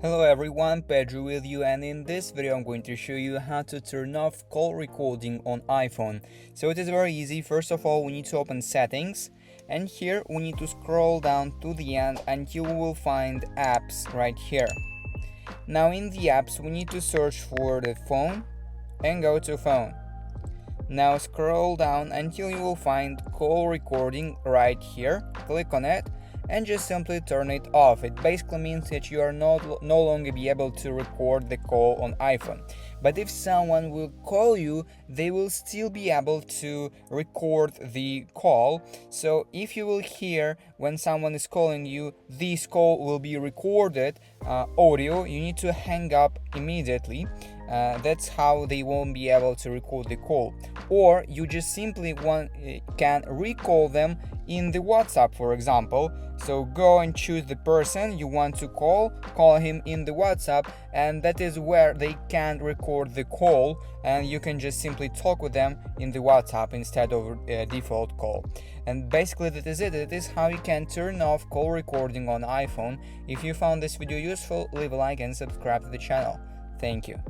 Hello everyone, Pedro with you, and in this video I'm going to show you how to turn off call recording on iPhone. So it is very easy. First of all, we need to open settings, and here we need to scroll down to the end and you will find apps right here. Now in the apps we need to search for the phone and go to phone. Now scroll down until you will find call recording right here. Click on it and just simply turn it off. It basically means that you are no longer be able to record the call on iPhone. But if someone will call you, they will still be able to record the call. So if you will hear when someone is calling you, this call will be recorded audio. You need to hang up immediately. That's how they won't be able to record the call. Or you just simply can recall them in the WhatsApp, for example. So go and choose the person you want to call him in the WhatsApp, and that is where they can record the call, and you can just simply talk with them in the WhatsApp instead of a default call. And basically that is it. It is how you can turn off call recording on iPhone. If you found this video useful, leave a like and subscribe to the channel. Thank you.